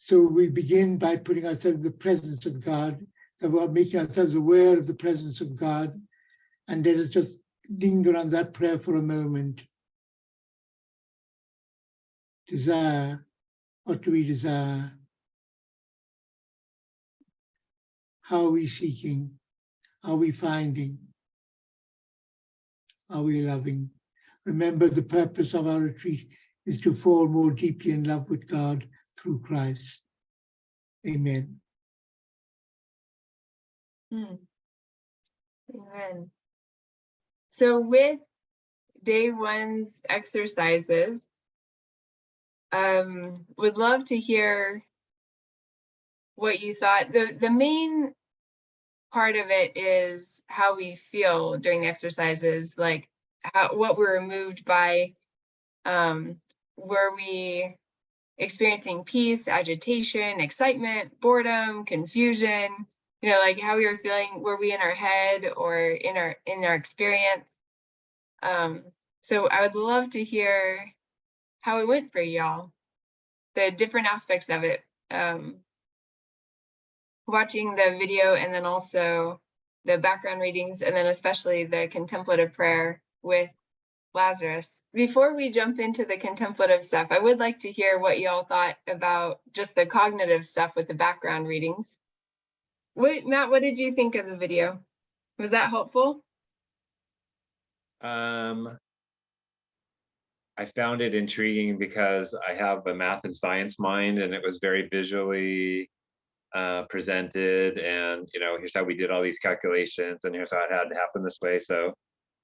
So we begin by putting ourselves in the presence of God, so we're making ourselves aware of the presence of God. And let us just linger on that prayer for a moment. Desire. What do we desire? How are we seeking? Are we finding? Are we loving? Remember, the purpose of our retreat is to fall more deeply in love with God through Christ. Amen. Amen. So with day one's exercises, would love to hear what you thought. The main part of it is how we feel during the exercises, like what we're moved by. Were we experiencing peace, agitation, excitement, boredom, confusion? You know, like how we were feeling. Were we in our head or in our experience? So I would love to hear how it went for y'all, the different aspects of it. Watching the video and then also the background readings, and then especially the contemplative prayer with Lazarus. Before we jump into the contemplative stuff, I would like to hear what y'all thought about just the cognitive stuff with the background readings. Matt, what did you think of the video? Was that helpful? I found it intriguing because I have a math and science mind, and it was very visually presented, and here's how we did all these calculations, and here's how it had to happen this way. So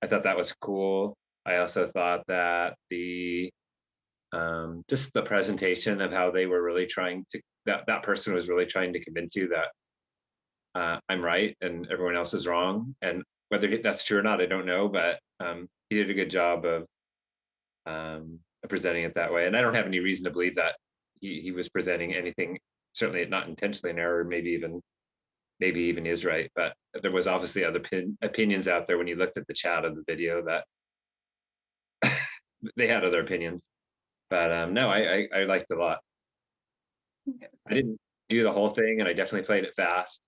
I thought that was cool. I also thought that the just the presentation of how they were really trying to, that person was really trying to convince you that I'm right and everyone else is wrong. And whether that's true or not, I don't know, but he did a good job of presenting it that way. And I don't have any reason to believe that he was presenting anything, certainly not intentionally in error, maybe even is right. But there was obviously other opinions out there when you looked at the chat of the video that they had other opinions. But no, I liked it a lot. I didn't do the whole thing, and I definitely played it fast.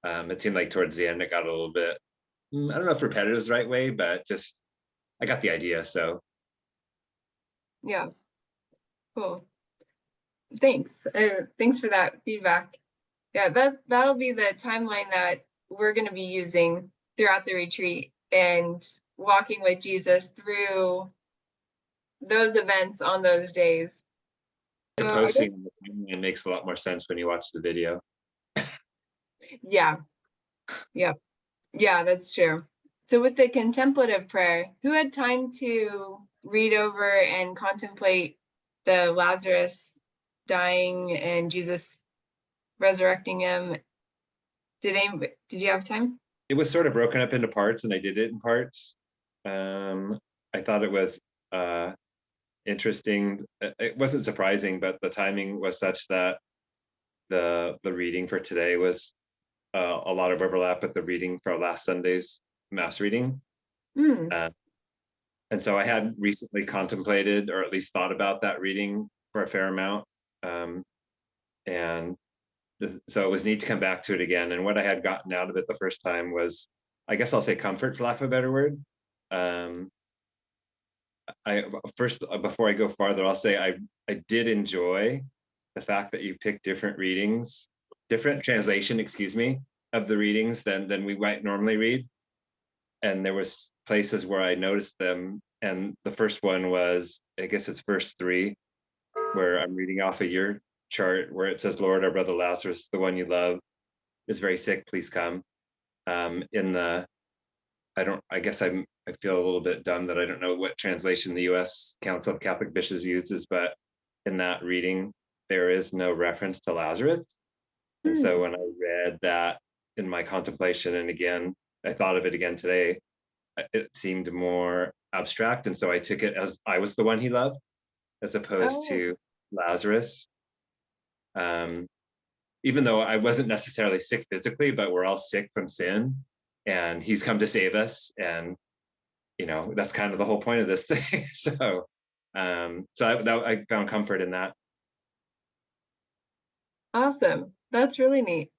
It seemed like towards the end it got a little bit, I don't know if repetitive is the right way, but just I got the idea. So yeah, cool. Thanks. Thanks for that feedback. Yeah, that'll be the timeline that we're going to be using throughout the retreat, and walking with Jesus through those events on those days. So posting the timeline makes a lot more sense when you watch the video. Yeah, that's true. So with the contemplative prayer, who had time to read over and contemplate the Lazarus dying and Jesus resurrecting him? Did you have time? It was sort of broken up into parts, and I did it in parts. I thought it was interesting. It wasn't surprising, but the timing was such that the reading for today was a lot of overlap with the reading for last Sunday's Mass reading. And so I had recently contemplated, or at least thought about that reading for a fair amount. So it was neat to come back to it again. And what I had gotten out of it the first time was, I guess I'll say comfort, for lack of a better word. Before I go farther, I'll say I did enjoy the fact that you picked different translation, of the readings than we might normally read. And there was places where I noticed them. And the first one was, I guess it's verse 3, where I'm reading off of your chart, where it says, "Lord, our brother Lazarus, the one you love, is very sick. Please come." I feel a little bit dumb that I don't know what translation the U.S. Council of Catholic Bishops uses, but in that reading, there is no reference to Lazarus. And so when I read that in my contemplation, and again, I thought of it again today, it seemed more abstract. And so I took it as I was the one he loved, as opposed to Lazarus. Even though I wasn't necessarily sick physically, but we're all sick from sin, and he's come to save us. And, that's kind of the whole point of this thing. So I found comfort in that. Awesome. That's really neat.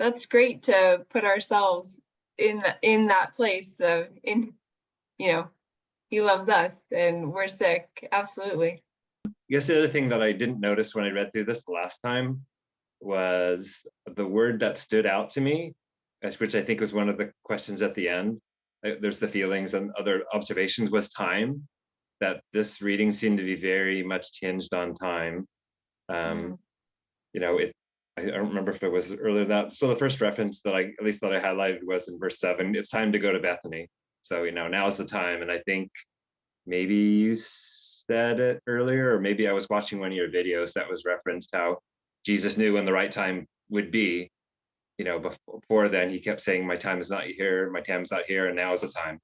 That's great to put ourselves in that place of, he loves us and we're sick. Absolutely. I guess the other thing that I didn't notice when I read through this the last time was the word that stood out to me, which I think was one of the questions at the end. There's the feelings and other observations, was time. That this reading seemed to be very much tinged on time. I don't remember if it was earlier that. So the first reference that I highlighted was in verse 7. It's time to go to Bethany. So now's the time. And I think maybe you said it earlier, or maybe I was watching one of your videos that was referenced how Jesus knew when the right time would be. Before then he kept saying, my time is not here, my time is not here, and now is the time.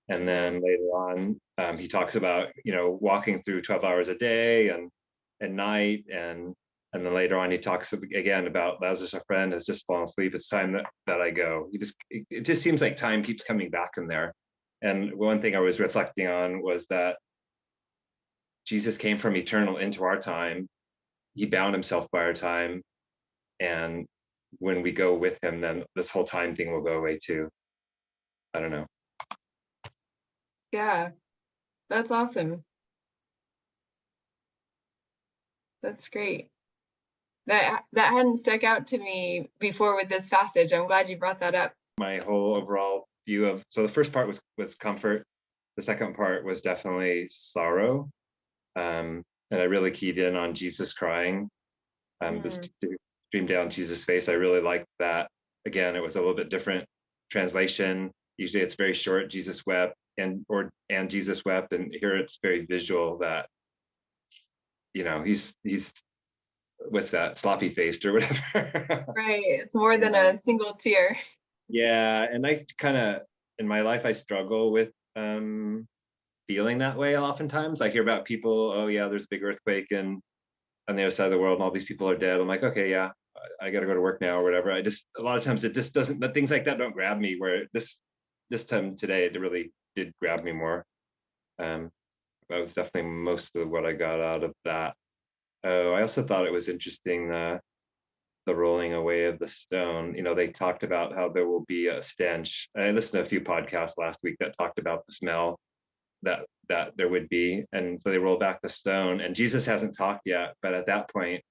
And then later on, he talks about, walking through 12 hours a day and night. And then later on, he talks again about Lazarus, our friend, has just fallen asleep. It's time that I go. It just seems like time keeps coming back in there. And one thing I was reflecting on was that Jesus came from eternal into our time. He bound himself by our time. And when we go with him, then this whole time thing will go away too. I don't know. Yeah, that's awesome. That's great. That hadn't stuck out to me before with this passage. I'm glad you brought that up. My whole overall view of, so the first part was comfort. The second part was definitely sorrow. And I really keyed in on Jesus crying. This streamed down Jesus' face. I really liked that. Again, it was a little bit different translation. Usually it's very short, Jesus wept, and Jesus wept. And here it's very visual that, he's what's that, sloppy faced or whatever. Right. It's more than a single tear. Yeah. And I kind of, in my life, I struggle with feeling that way. Oftentimes I hear about people, oh yeah, there's a big earthquake on the other side of the world and all these people are dead. I'm like, okay, yeah, I got to go to work now or whatever. A lot of times it just doesn't, but things like that don't grab me, where this time today, it really did grab me more. That was definitely most of what I got out of that. Oh, I also thought it was interesting, the rolling away of the stone. They talked about how there will be a stench. I listened to a few podcasts last week that talked about the smell that there would be. And so they roll back the stone, and Jesus hasn't talked yet. But at that point,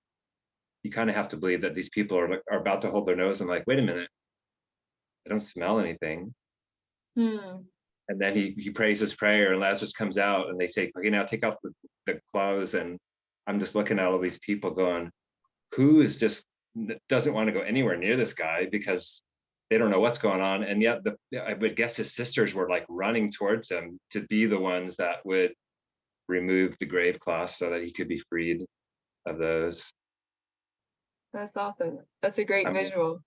you kind of have to believe that these people are about to hold their nose and like, wait a minute, I don't smell anything. And then he prays his prayer, and Lazarus comes out, and they say, okay, now take off the clothes. And I'm just looking at all these people going, who doesn't want to go anywhere near this guy, because they don't know what's going on. And yet I would guess his sisters were like running towards him to be the ones that would remove the grave cloth so that he could be freed of those. That's awesome. That's a great visual.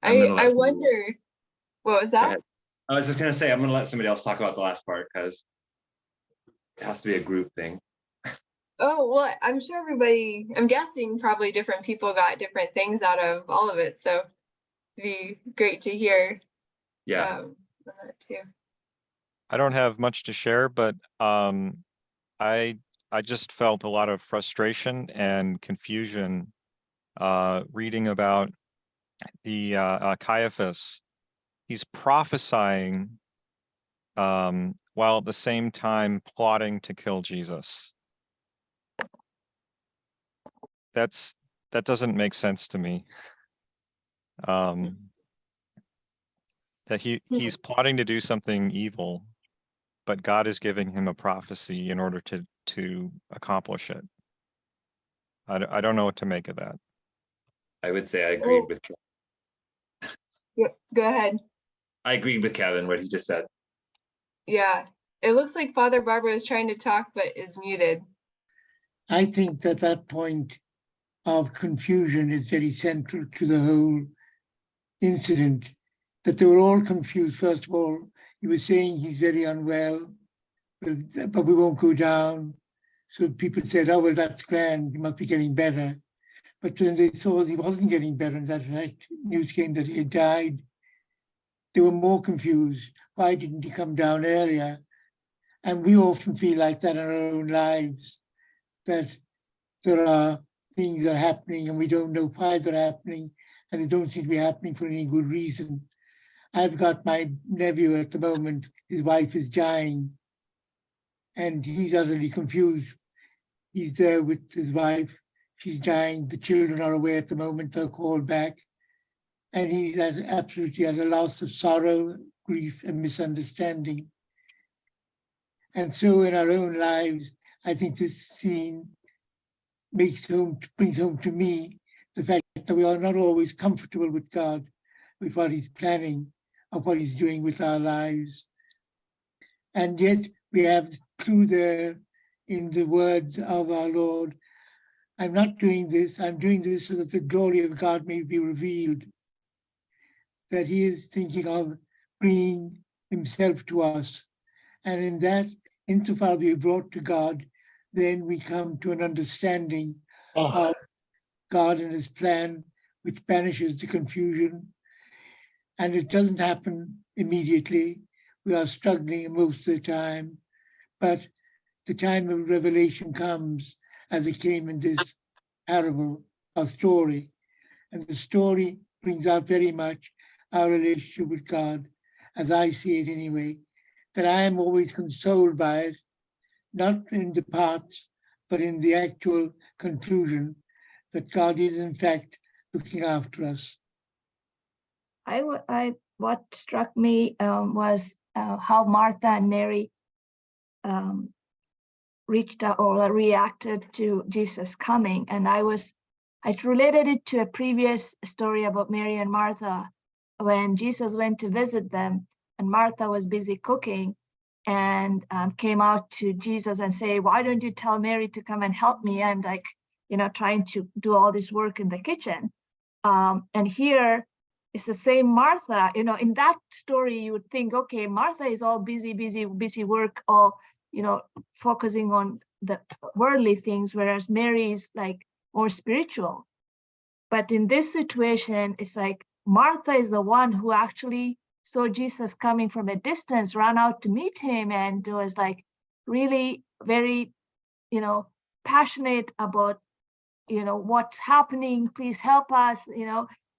I wonder, what was that? I was just going to say, I'm going to let somebody else talk about the last part, because it has to be a group thing. Oh, well, I'm sure I'm guessing probably different people got different things out of all of it. So it'd be great to hear. Yeah. That too. I don't have much to share, but I just felt a lot of frustration and confusion reading about the Caiaphas. He's prophesying while at the same time plotting to kill Jesus. That doesn't make sense to me. That he's plotting to do something evil, but God is giving him a prophecy in order to accomplish it. I don't know what to make of that. I would say I agreed with Kevin. Go ahead. I agreed with Kevin, what he just said. Yeah, it looks like Father Barbara is trying to talk, but is muted. I think that point of confusion is very central to the whole incident, that they were all confused. First of all, he was saying he's very unwell, but we won't go down. So people said, oh, well, that's grand, he must be getting better. But when they saw he wasn't getting better, and that news came that he had died, they were more confused. Why didn't he come down earlier? And we often feel like that in our own lives, that there are things are happening and we don't know why they're happening, and they don't seem to be happening for any good reason. I've got my nephew at the moment, his wife is dying, and he's utterly confused. He's there with his wife, she's dying, the children are away at the moment, they're called back, and he's absolutely at a loss of sorrow, grief, and misunderstanding. And so in our own lives, I think this scene brings home to me the fact that we are not always comfortable with God, with what he's planning, of what he's doing with our lives. And yet we have clue there in the words of our Lord, I'm not doing this, I'm doing this so that the glory of God may be revealed. That he is thinking of bringing himself to us. And in that, insofar we are brought to God, then we come to an understanding of God and his plan, which banishes the confusion. And it doesn't happen immediately. We are struggling most of the time, but the time of revelation comes as it came in this parable or story. And the story brings out very much our relationship with God, as I see it anyway, that I am always consoled by it, not in the parts, but in the actual conclusion that God is in fact looking after us. What struck me was how Martha and Mary reached out or reacted to Jesus coming. And I related it to a previous story about Mary and Martha when Jesus went to visit them and Martha was busy cooking and came out to Jesus and say, why don't you tell Mary to come and help me? I'm like, trying to do all this work in the kitchen. And here it's the same Martha, in that story, you would think, okay, Martha is all busy work, all, focusing on the worldly things, whereas Mary is like more spiritual. But in this situation, it's like Martha is the one who actually saw Jesus coming from a distance, ran out to meet him, and was like really very, passionate about, what's happening, please help us,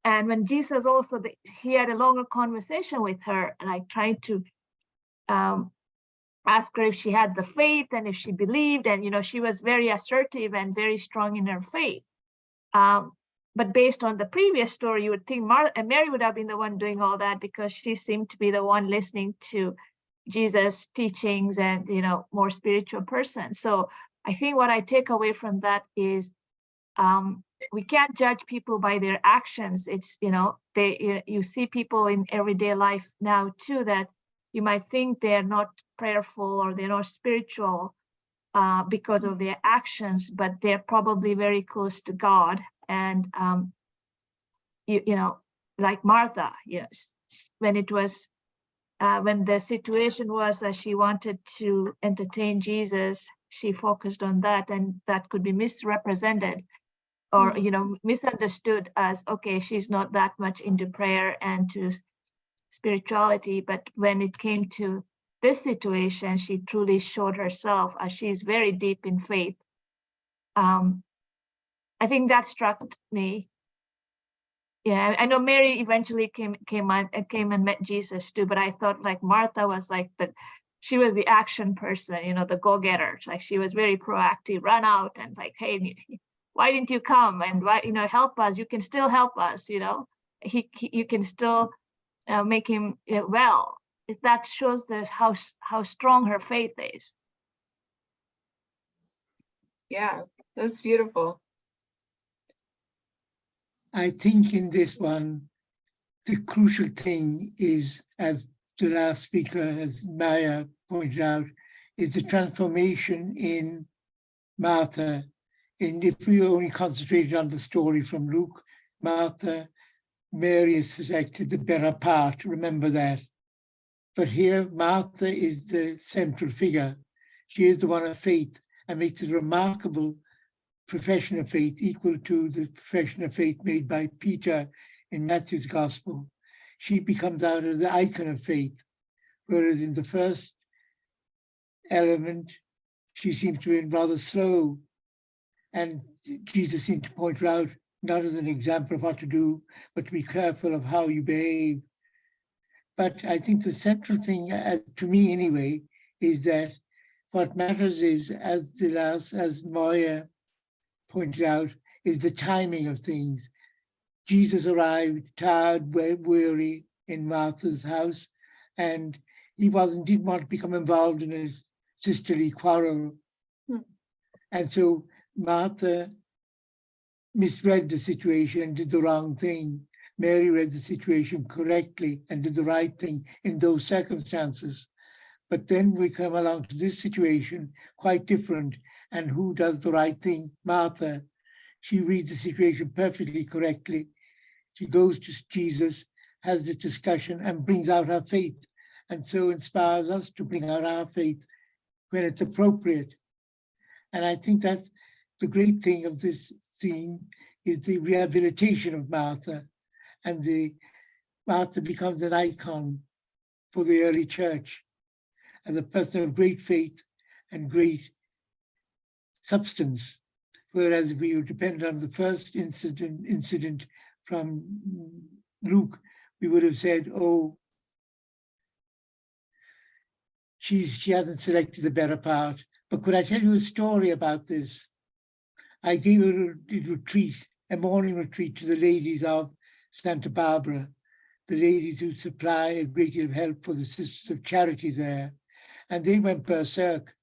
And when Jesus also, he had a longer conversation with her, like trying to ask her if she had the faith and if she believed, and she was very assertive and very strong in her faith. But based on the previous story, you would think Mary would have been the one doing all that because she seemed to be the one listening to Jesus' teachings and, more spiritual person. So I think what I take away from that is we can't judge people by their actions. It's, you see people in everyday life now too, that you might think they're not prayerful or they're not spiritual because of their actions, but they're probably very close to God. And, like Martha, when it was, when the situation was that she wanted to entertain Jesus, she focused on that, and that could be misrepresented or, misunderstood as, okay, she's not that much into prayer and to spirituality. But when it came to this situation, she truly showed herself as she's very deep in faith. I think that struck me. Yeah, I know Mary eventually came and met Jesus too, but I thought like Martha was like she was the action person, the go-getter. Like she was very proactive, run out and like, hey, why didn't you come? And why, help us? You can still help us. You can still make him well. That shows how strong her faith is. Yeah, that's beautiful. I think in this one, the crucial thing is, as the last speaker, as Maya pointed out, is the transformation in Martha. And if we only concentrated on the story from Luke, Martha, Mary is selected the better part, remember that. But here, Martha is the central figure. She is the one of faith and makes a remarkable profession of faith equal to the profession of faith made by Peter in Matthew's gospel. She becomes out as the icon of faith, whereas in the first element, she seems to be rather slow. And Jesus seemed to point her out, not as an example of what to do, but to be careful of how you behave. But I think the central thing, to me anyway, is that what matters is, as Moya pointed out, is the timing of things. Jesus arrived tired, weary in Martha's house, and he didn't want to become involved in a sisterly quarrel. And so Martha misread the situation and did the wrong thing. Mary read the situation correctly and did the right thing in those circumstances. But then we come along to this situation, quite different. And who does the right thing? Martha. She reads the situation perfectly correctly. She goes to Jesus, has this discussion, and brings out her faith. And so inspires us to bring out our faith when it's appropriate. And I think that's the great thing of this scene, is the rehabilitation of Martha. And Martha becomes an icon for the early church as a person of great faith and great substance. Whereas if we were dependent on the first incident from Luke, we would have said, oh, she hasn't selected the better part. But could I tell you a story about this? I gave a morning retreat to the ladies of Santa Barbara, the ladies who supply a great deal of help for the Sisters of Charity there. And they went berserk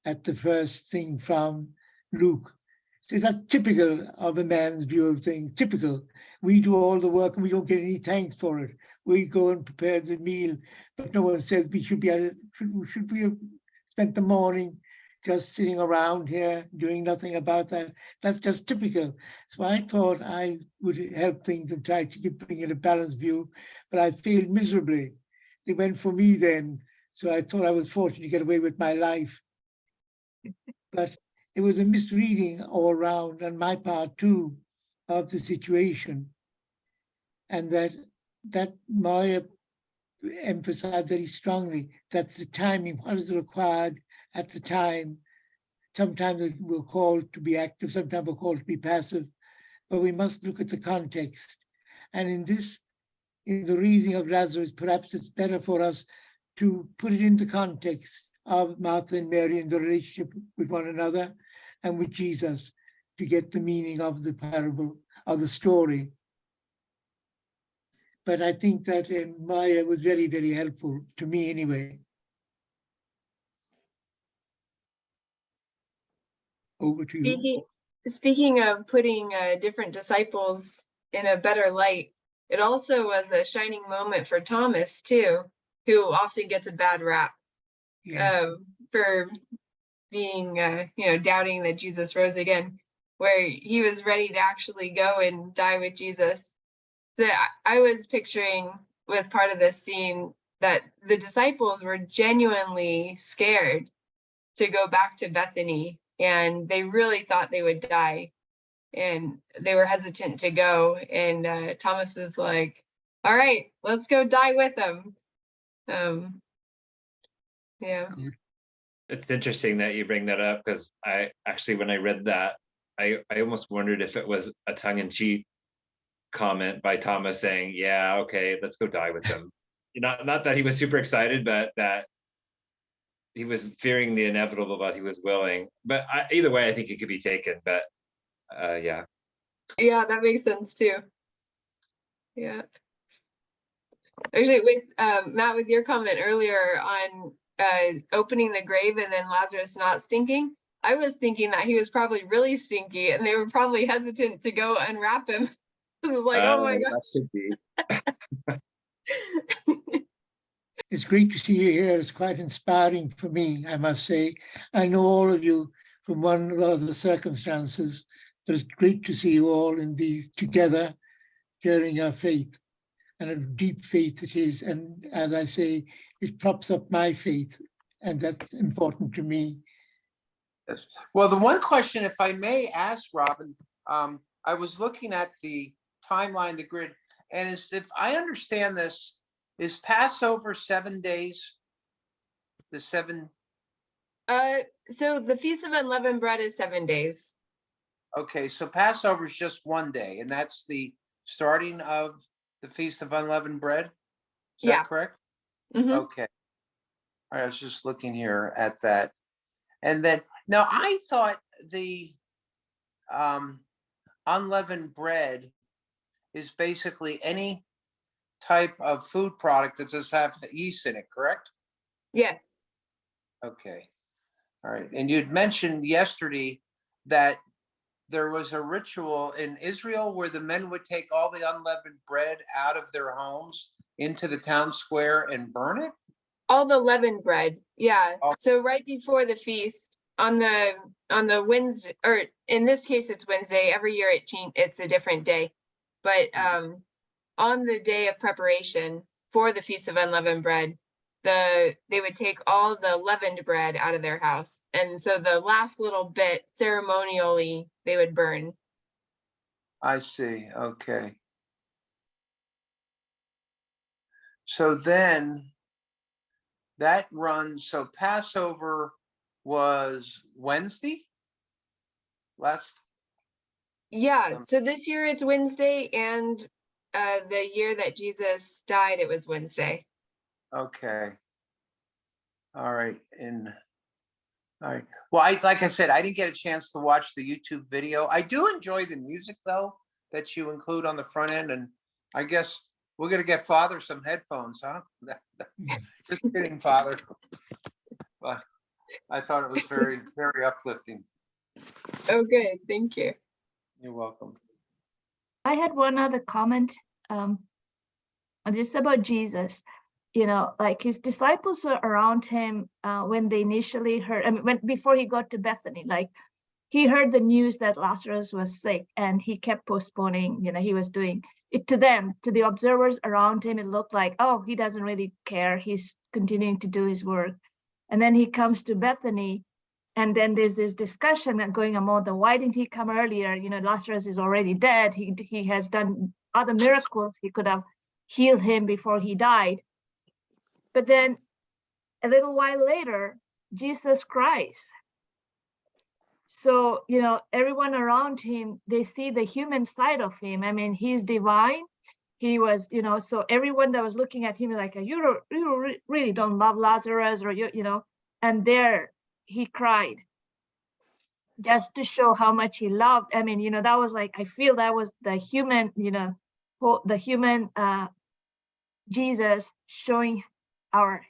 at the first thing from Luke. So that's typical of a man's view of things, typical. We do all the work and we don't get any thanks for it. We go and prepare the meal, but no one says we should have spent the morning just sitting around here doing nothing about that. That's just typical. So I thought I would help things and try to bring in a balanced view, but I failed miserably. They went for me then. So I thought I was fortunate to get away with my life. But it was a misreading all around on my part too of the situation. And that Maya emphasized very strongly, that's the timing, what is required at the time. Sometimes we're called to be active, sometimes we're called to be passive, but we must look at the context. And in the raising of Lazarus, perhaps it's better for us to put it into context of Martha and Mary and the relationship with one another and with Jesus to get the meaning of the parable, of the story. But I think that Maya was very, very helpful to me anyway. Over to you. Speaking of putting different disciples in a better light, it also was a shining moment for Thomas too, who often gets a bad rap for being, doubting that Jesus rose again, where he was ready to actually go and die with Jesus. So I was picturing with part of this scene that the disciples were genuinely scared to go back to Bethany, and they really thought they would die, and they were hesitant to go. And Thomas was like, all right, let's go die with them. Yeah. It's interesting that you bring that up, because I actually, when I read that, I almost wondered if it was a tongue-in-cheek comment by Thomas saying, yeah, okay, let's go die with them. Not that he was super excited, but that he was fearing the inevitable, but he was willing. But either way, I think it could be taken. But yeah. Yeah, that makes sense too. Yeah. Actually, with Matt, with your comment earlier on opening the grave and then Lazarus not stinking, I was thinking that he was probably really stinky and they were probably hesitant to go unwrap him. It was like, oh my gosh. That could be. It's great to see you here. It's quite inspiring for me, I must say. I know all of you from one or other circumstances, but it's great to see you all in these together, sharing our faith, and a deep faith it is. And as I say, it props up my faith, and that's important to me. Well, the one question, if I may ask, Robin, I was looking at the timeline, the grid, and if I understand this, is Passover 7 days? The 7? So the Feast of Unleavened Bread is 7 days. Okay, so Passover is just one day, and that's the starting of the Feast of Unleavened Bread? Is Yeah. that correct? Mhm. Okay. All right, I was just looking here at that. And then, now I thought the unleavened bread is basically any type of food product that does have yeast in it, correct? Yes. Okay. All right. And you'd mentioned yesterday that there was a ritual in Israel where the men would take all the unleavened bread out of their homes into the town square and burn it. All the leavened bread. Yeah. All- So right before the feast on the Wednesday, or in this case it's Wednesday, every year it's a different day. But on the day of preparation for the Feast of Unleavened Bread, they would take all the leavened bread out of their house. And so the last little bit ceremonially they would burn. I see. Okay. So then that runs, so Passover was Wednesday? Yeah, Um, so this year it's Wednesday, and the year that Jesus died, it was Wednesday. Okay. All right. All right. Well, like I said, I didn't get a chance to watch the YouTube video. I do enjoy the music though that you include on the front end, and I guess we're gonna get Father some headphones, huh? Just kidding, Father. But I thought it was very, very uplifting. Oh, good, thank you. You're welcome. I had one other comment. This about Jesus. You know, like his disciples were around him when they initially heard, I mean, before he got to Bethany, like he heard the news that Lazarus was sick and he kept postponing, you know, he was doing it to them, to the observers around him. It looked like, oh, he doesn't really care. He's continuing to do his work. And then he comes to Bethany, and then there's this discussion going on, why didn't he come earlier? You know, Lazarus is already dead. He has done other miracles. He could have healed him before he died. But then a little while later, Jesus cries. So, you know, everyone around him, they see the human side of him. I mean, he's divine. He was, you know, so everyone that was looking at him like, you really don't love Lazarus, or you know, and there he cried just to show how much he loved. I mean, you know, that was like, I feel that was the human, you know, the human Jesus showing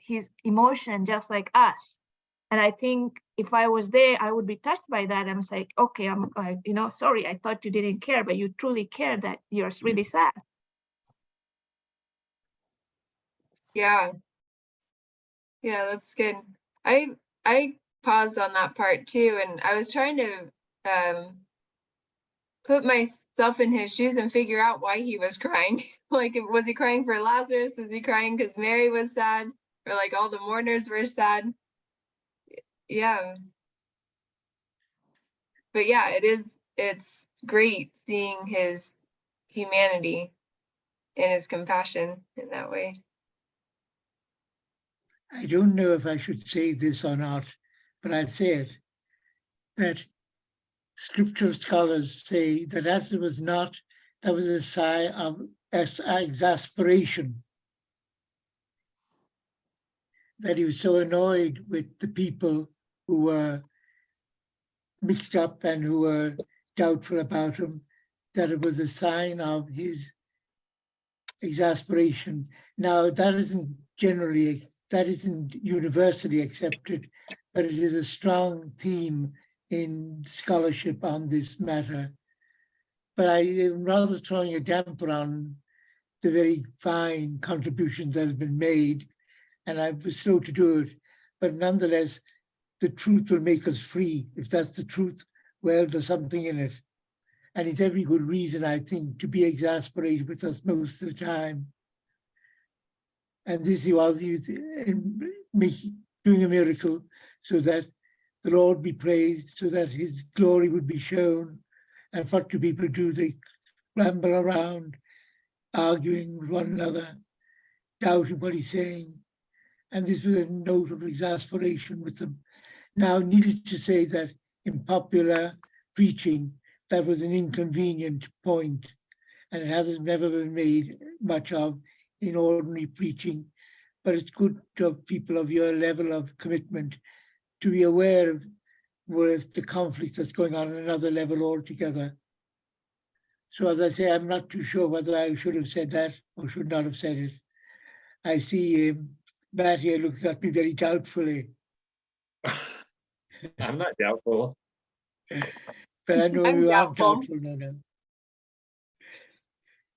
his emotion just like us. And I think if I was there, I would be touched by that. I'm like, okay, you know, sorry, I thought you didn't care, but you truly care that you're really sad. Yeah. Yeah, that's good. I paused on that part too, and I was trying to put myself in his shoes and figure out why he was crying. Like, was he crying for Lazarus? Was he crying because Mary was sad? Or like all the mourners were sad? Yeah. But yeah, it's great seeing his humanity and his compassion in that way. I don't know if I should say this or not, but I'll say it, that scripture scholars say that that was a sigh of exasperation, that he was so annoyed with the people who were mixed up and who were doubtful about him, that it was a sign of his exasperation. Now, that isn't universally accepted, but it is a strong theme in scholarship on this matter. But I am rather throwing a damper on the very fine contributions that have been made, and I was slow to do it. But nonetheless, the truth will make us free. If that's the truth, well, there's something in it. And it's every good reason, I think, to be exasperated with us most of the time. And this he was doing a miracle so that the Lord be praised, so that his glory would be shown. And what do people do? They ramble around, arguing with one another, doubting what he's saying. And this was a note of exasperation with them. Now, needless to say that in popular preaching, that was an inconvenient point, and it hasn't never been made much of in ordinary preaching. But it's good to have people of your level of commitment to be aware of the conflict that's going on another level altogether. So as I say, I'm not too sure whether I should have said that or should not have said it. I see Matt here looking at me very doubtfully. I'm not doubtful. But I know I'm you aren't doubtful. doubtful, no.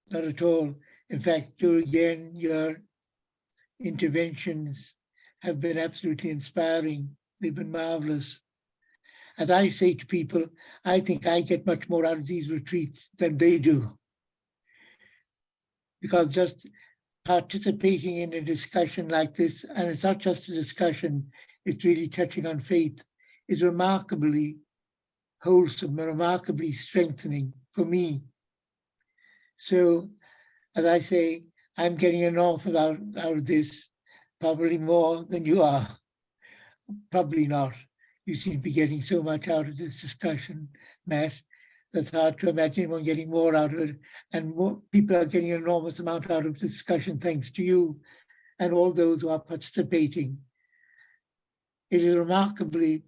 Not at all. In fact, again, your interventions have been absolutely inspiring. They've been marvelous. As I say to people, I think I get much more out of these retreats than they do. Because just participating in a discussion like this, and it's not just a discussion, it's really touching on faith, is remarkably wholesome, remarkably strengthening for me. So, as I say, I'm getting an awful lot out of this, probably more than you are. Probably not. You seem to be getting so much out of this discussion, Matt. That's hard to imagine anyone getting more out of it. And more people are getting an enormous amount out of discussion thanks to you and all those who are participating. It is remarkably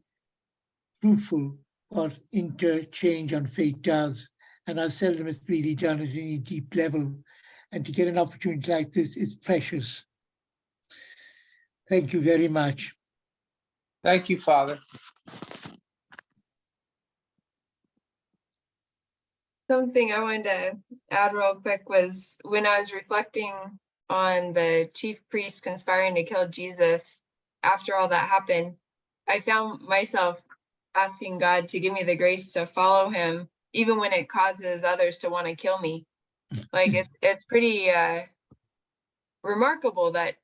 fruitful what interchange on faith does. And how seldom it's really done at any deep level. And to get an opportunity like this is precious. Thank you very much. Thank you, Father. Something I wanted to add real quick was when I was reflecting on the chief priest conspiring to kill Jesus, after all that happened, I found myself asking God to give me the grace to follow him, even when it causes others to want to kill me. Like it's pretty remarkable that,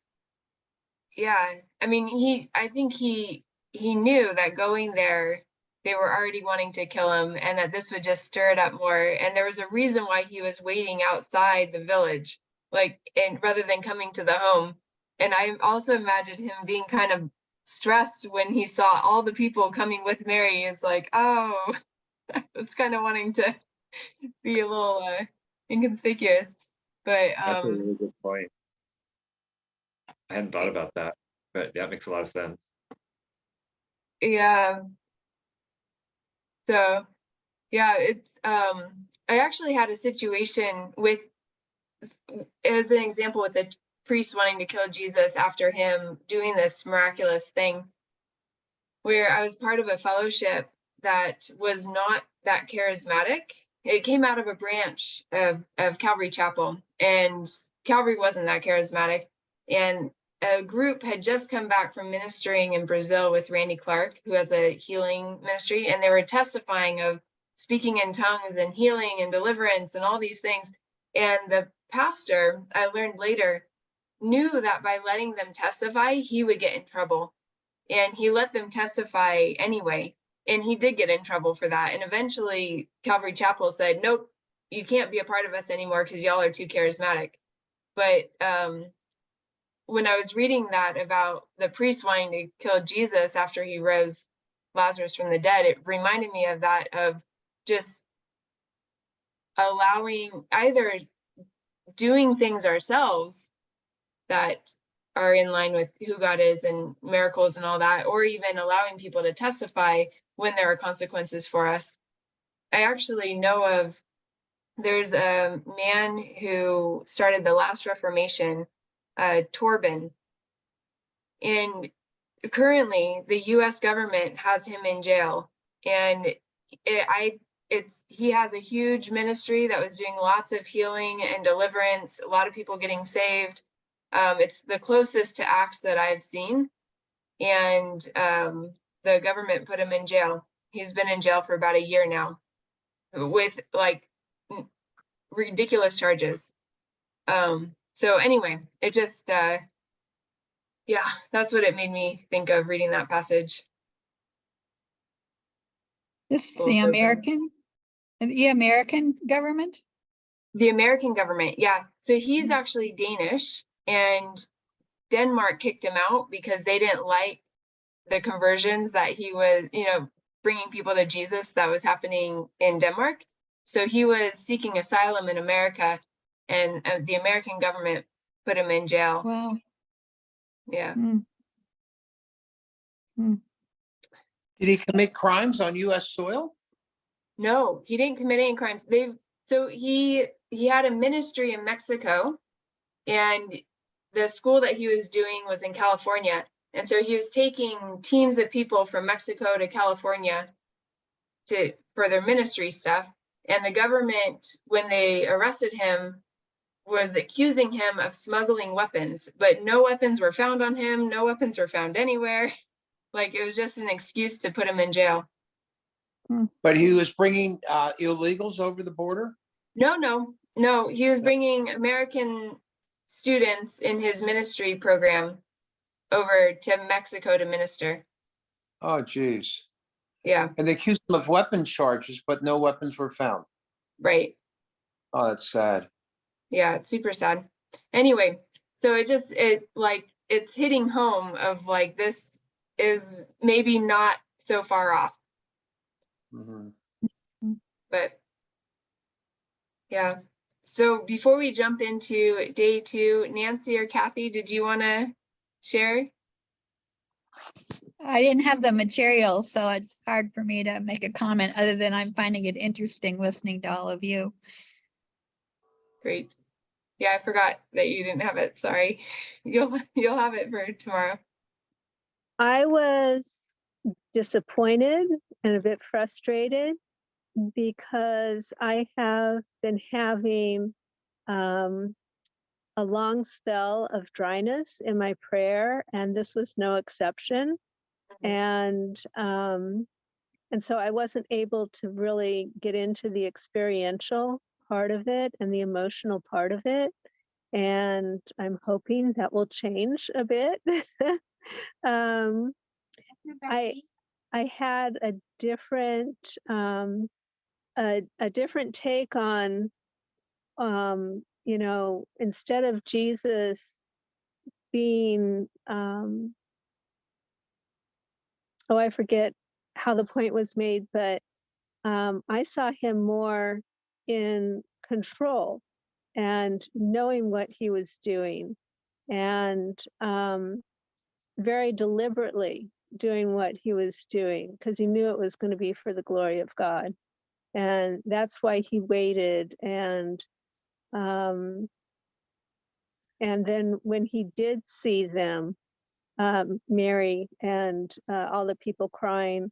yeah, I mean, I think he knew that going there, they were already wanting to kill him and that this would just stir it up more. And there was a reason why he was waiting outside the village, like, and rather than coming to the home. And I also imagined him being kind of stressed when he saw all the people coming with Mary. It's like, oh, I was kind of wanting to be a little inconspicuous. But That's a really good point. I hadn't thought about that, but that makes a lot of sense. yeah. So yeah, it's I actually had a situation with, as an example, with the priest wanting to kill Jesus after him doing this miraculous thing, where I was part of a fellowship that was not that charismatic. It came out of a branch of Calvary Chapel, and Calvary wasn't that charismatic. And a group had just come back from ministering in Brazil with Randy Clark, who has a healing ministry, and they were testifying of speaking in tongues and healing and deliverance and all these things. And the pastor, I learned later, knew that by letting them testify, he would get in trouble. And he let them testify anyway. And he did get in trouble for that. And eventually Calvary Chapel said, nope, you can't be a part of us anymore because y'all are too charismatic. But when I was reading that about the priest wanting to kill Jesus after he rose Lazarus from the dead, it reminded me of that, of just allowing, either doing things ourselves that are in line with who God is and miracles and all that, or even allowing people to testify when there are consequences for us. I actually know of, there's a man who started the last Reformation, Torben, and currently the US government has him in jail. And he has a huge ministry that was doing lots of healing and deliverance, a lot of people getting saved. It's the closest to Acts that I've seen. And the government put him in jail. He's been in jail for about a year now with like ridiculous charges. So anyway, it just, yeah, that's what it made me think of reading that passage. The American government? The American government, yeah. So he's actually Danish, and Denmark kicked him out because they didn't like the conversions that he was, bringing people to Jesus that was happening in Denmark. So he was seeking asylum in America, and the American government put him in jail. Wow. Yeah. Did he commit crimes on U.S. soil? No, he didn't commit any crimes. So he had a ministry in Mexico, and the school that he was doing was in California. And so he was taking teams of people from Mexico to California for their ministry stuff. And the government, when they arrested him, was accusing him of smuggling weapons, but no weapons were found on him. No weapons were found anywhere. Like, it was just an excuse to put him in jail. But he was bringing illegals over the border? No, he was bringing American students in his ministry program over to Mexico to minister. Oh, geez. Yeah, And they accused him of weapon charges, but no weapons were found. right. Oh, that's sad. Yeah, it's super sad. Anyway, so it's hitting home of like, this is maybe not so far off, Mhm. but yeah. So before we jump into day 2, Nancy or Kathy, did you want to share? I didn't have the material, so it's hard for me to make a comment other than I'm finding it interesting listening to all of you. Great. Yeah, I forgot that you didn't have it. Sorry. You'll have it for tomorrow. I was disappointed and a bit frustrated because I have been having a long spell of dryness in my prayer, and this was no exception. And so I wasn't able to really get into the experiential part of it and the emotional part of it. And I'm hoping that will change a bit. I had a different a different take on instead of Jesus being I forget how the point was made, but I saw him more in control and knowing what he was doing, and very deliberately doing what he was doing because he knew it was going to be for the glory of God. And that's why he waited. And then when he did see them, Mary and all the people crying,